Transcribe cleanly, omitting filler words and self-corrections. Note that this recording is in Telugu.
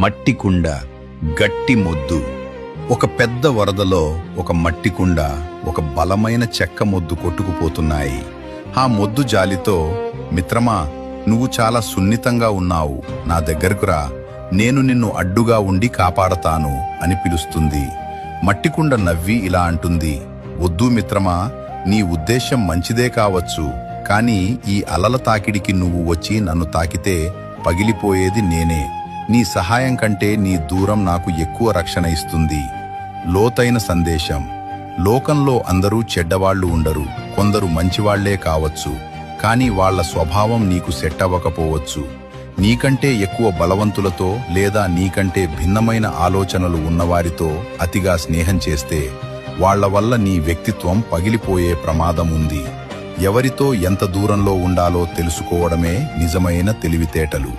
మట్టి కుండ, గట్టి మొద్దు. ఒక పెద్ద వరదలో ఒక మట్టి కుండ, ఒక బలమైన చెక్క మొద్దు కొట్టుకుపోతున్నాయి. ఆ మొద్దు జాలితో, మిత్రమా, నువ్వు చాలా సున్నితంగా ఉన్నావు, నా దగ్గరకు రా, నేను నిన్ను అడ్డుగా ఉండి కాపాడతాను అని పిలుస్తుంది. మట్టికుండ నవ్వి ఇలా అంటుంది, వద్దు మిత్రమా, నీ ఉద్దేశం మంచిదే కావచ్చు, కానీ ఈ అలల తాకిడికి నువ్వు వచ్చి నన్ను తాకితే పగిలిపోయేది నేనే. నీ సహాయం కంటే నీ దూరం నాకు ఎక్కువ రక్షణ ఇస్తుంది. లోతైన సందేశం. లోకంలో అందరూ చెడ్డవాళ్లు ఉండరు, కొందరు మంచివాళ్లే కావచ్చు, కానీ వాళ్ల స్వభావం నీకు సెట్ అవ్వకపోవచ్చు. నీకంటే ఎక్కువ బలవంతులతో లేదా నీకంటే భిన్నమైన ఆలోచనలు ఉన్నవారితో అతిగా స్నేహం చేస్తే వాళ్ల వల్ల నీ వ్యక్తిత్వం పగిలిపోయే ప్రమాదం ఉంది. ఎవరితో ఎంత దూరంలో ఉండాలో తెలుసుకోవడమే నిజమైన తెలివితేటలు.